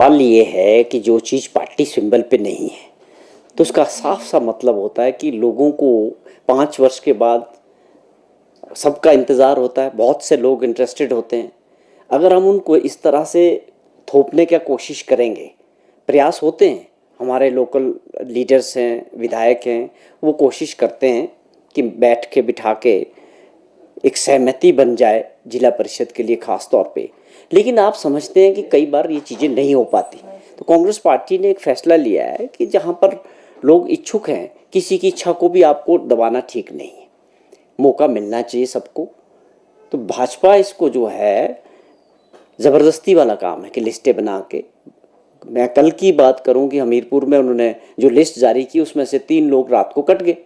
सवाल ये है कि जो चीज़ पार्टी सिंबल पे नहीं है तो उसका साफ सा मतलब होता है कि लोगों को 5 वर्ष के बाद सबका इंतज़ार होता है, बहुत से लोग इंटरेस्टेड होते हैं। अगर हम उनको इस तरह से थोपने की कोशिश करेंगे, प्रयास होते हैं, हमारे लोकल लीडर्स हैं, विधायक हैं, वो कोशिश करते हैं कि बैठ के बिठा के एक सहमति बन जाए जिला परिषद के लिए ख़ास तौर पे। लेकिन आप समझते हैं कि कई बार ये चीज़ें नहीं हो पाती। तो कांग्रेस पार्टी ने एक फैसला लिया है कि जहाँ पर लोग इच्छुक हैं, किसी की इच्छा को भी आपको दबाना ठीक नहीं है, मौका मिलना चाहिए सबको। तो भाजपा इसको जो है ज़बरदस्ती वाला काम है कि लिस्टें बना के, मैं कल की बात करूं कि हमीरपुर में उन्होंने जो लिस्ट जारी की उसमें से 3 लोग रात को कट गए।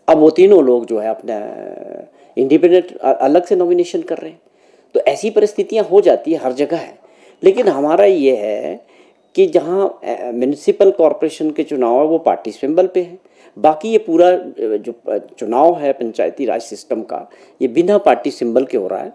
अब वो तीनों लोग जो है अपना इंडिपेंडेंट अलग से नॉमिनेशन कर रहे हैं। तो ऐसी परिस्थितियां हो जाती है, हर जगह है। लेकिन हमारा ये है कि जहां म्यूनिसिपल कॉरपोरेशन के चुनाव है वो पार्टी सिंबल पे है, बाकी ये पूरा जो चुनाव है पंचायती राज सिस्टम का, ये बिना पार्टी सिंबल के हो रहा है।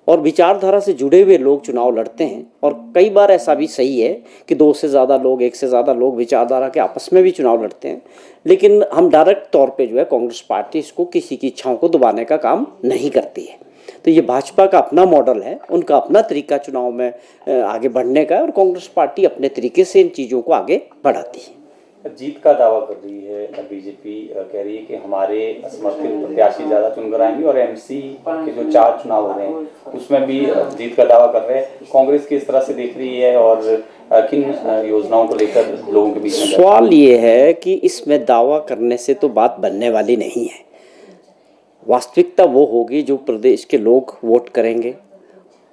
और विचारधारा से जुड़े हुए लोग चुनाव लड़ते हैं, और कई बार ऐसा भी सही है कि 2 से ज़्यादा लोग, 1 से ज़्यादा लोग विचारधारा के आपस में भी चुनाव लड़ते हैं। लेकिन हम डायरेक्ट तौर पे जो है कांग्रेस पार्टी इसको किसी की इच्छाओं को दबाने का काम नहीं करती है। तो ये भाजपा का अपना मॉडल है, उनका अपना तरीका चुनाव में आगे बढ़ने का है, और कांग्रेस पार्टी अपने तरीके से इन चीज़ों को आगे बढ़ाती है। जीत का दावा कर रही है बीजेपी, कह रही है कि हमारे समर्थित प्रत्याशी ज्यादा चुनकर आएंगे, और एमसी के जो 4 चुनाव हो रहे हैं उसमें भी जीत का दावा कर रहे हैं। कांग्रेस किस तरह से देख रही है और किन योजनाओं को लेकर लोगों के बीच में? सवाल ये है कि इसमें दावा करने से तो बात बनने वाली नहीं है। वास्तविकता वो होगी जो प्रदेश के लोग वोट करेंगे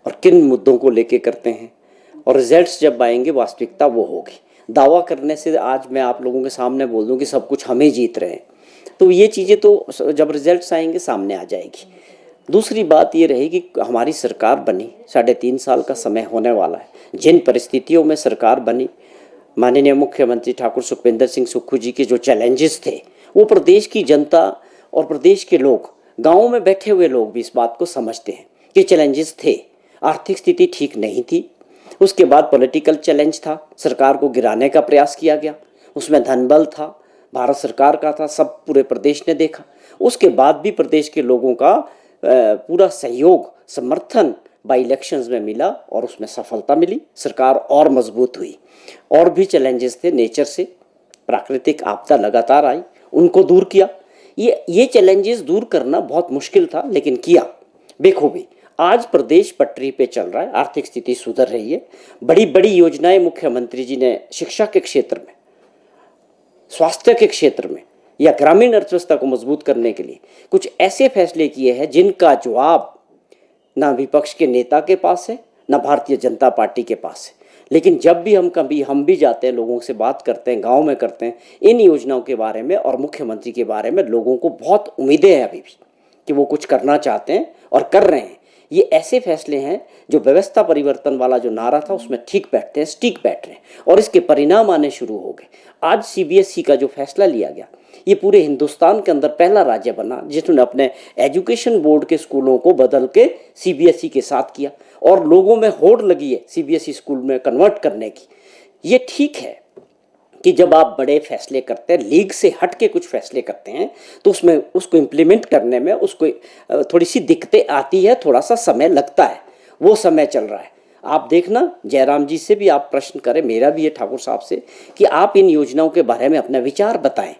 और किन मुद्दों को लेके करते हैं, और रिजल्ट्स जब आएंगे वास्तविकता वो होगी। दावा करने से आज मैं आप लोगों के सामने बोल दूं कि सब कुछ हमें जीत रहे हैं, तो ये चीज़ें तो जब रिजल्ट्स आएंगे सामने आ जाएगी। दूसरी बात ये रहेगी कि हमारी सरकार बनी, 3.5 साल का समय होने वाला है। जिन परिस्थितियों में सरकार बनी, माननीय मुख्यमंत्री ठाकुर सुखविंदर सिंह सुक्खू जी के जो चैलेंजेस थे, वो प्रदेश की जनता और प्रदेश के लोग, गाँव में बैठे हुए लोग भी इस बात को समझते हैं कि चैलेंजेस थे। आर्थिक स्थिति ठीक नहीं थी, उसके बाद पॉलिटिकल चैलेंज था, सरकार को गिराने का प्रयास किया गया, उसमें धनबल था, भारत सरकार का था, सब पूरे प्रदेश ने देखा। उसके बाद भी प्रदेश के लोगों का पूरा सहयोग, समर्थन बाई इलेक्शंस में मिला और उसमें सफलता मिली, सरकार और मजबूत हुई। और भी चैलेंजेस थे नेचर से, प्राकृतिक आपदा लगातार आई, उनको दूर किया। ये चैलेंजेस दूर करना बहुत मुश्किल था, लेकिन किया बेखूबी। आज प्रदेश पटरी पे चल रहा है, आर्थिक स्थिति सुधर रही है, बड़ी बड़ी योजनाएं मुख्यमंत्री जी ने शिक्षा के क्षेत्र में, स्वास्थ्य के क्षेत्र में, या ग्रामीण अर्थव्यवस्था को मजबूत करने के लिए कुछ ऐसे फैसले किए हैं जिनका जवाब ना विपक्ष के नेता के पास है, ना भारतीय जनता पार्टी के पास है। लेकिन जब भी हम भी जाते हैं, लोगों से बात करते हैं, गांव में करते हैं, इन योजनाओं के बारे में और मुख्यमंत्री के बारे में लोगों को बहुत उम्मीदें हैं अभी भी कि वो कुछ करना चाहते हैं और कर रहे हैं। ये ऐसे फैसले हैं जो व्यवस्था परिवर्तन वाला जो नारा था उसमें ठीक बैठते हैं, स्टिक बैठ रहे हैं, और इसके परिणाम आने शुरू हो गए। आज सीबीएसई का जो फैसला लिया गया, ये पूरे हिंदुस्तान के अंदर पहला राज्य बना जिसने अपने एजुकेशन बोर्ड के स्कूलों को बदल के सीबीएसई के साथ किया, और लोगों में होड़ लगी है सीबीएसई स्कूल में कन्वर्ट करने की। ये ठीक है कि जब आप बड़े फैसले करते हैं, लीग से हट के कुछ फैसले करते हैं, तो उसमें उसको इम्प्लीमेंट करने में उसको थोड़ी सी दिक्कतें आती है, थोड़ा सा समय लगता है। वो समय चल रहा है। आप देखना, जयराम जी से भी आप प्रश्न करें, मेरा भी है ठाकुर साहब से, कि आप इन योजनाओं के बारे में अपना विचार बताएं।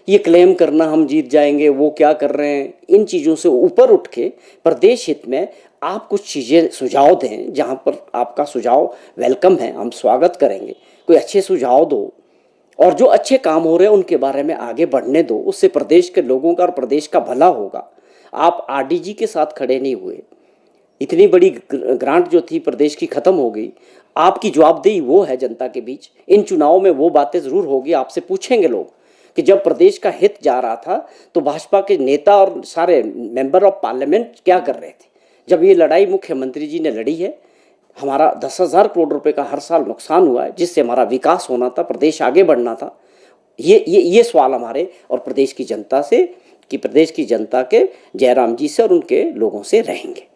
ये क्लेम करना हम जीत जाएंगे, वो क्या कर रहे हैं, इन चीज़ों से ऊपर उठ के प्रदेश हित में आप कुछ चीज़ें सुझाव दें। जहाँ पर आपका सुझाव वेलकम है, हम स्वागत करेंगे। कोई अच्छे सुझाव दो, और जो अच्छे काम हो रहे हैं उनके बारे में आगे बढ़ने दो, उससे प्रदेश के लोगों का और प्रदेश का भला होगा। आप आरडीजी के साथ खड़े नहीं हुए, इतनी बड़ी ग्रांट जो थी प्रदेश की खत्म हो गई। आपकी जवाबदेही वो है जनता के बीच। इन चुनावों में वो बातें जरूर होगी, आपसे पूछेंगे लोग कि जब प्रदेश का हित जा रहा था तो भाजपा के नेता और सारे मेंबर ऑफ पार्लियामेंट क्या कर रहे थे। जब ये लड़ाई मुख्यमंत्री जी ने लड़ी है, हमारा 10,000 करोड़ रुपए का हर साल नुकसान हुआ है, जिससे हमारा विकास होना था, प्रदेश आगे बढ़ना था। ये सवाल हमारे और प्रदेश की जनता से, कि प्रदेश की जनता के जयराम जी से और उनके लोगों से रहेंगे।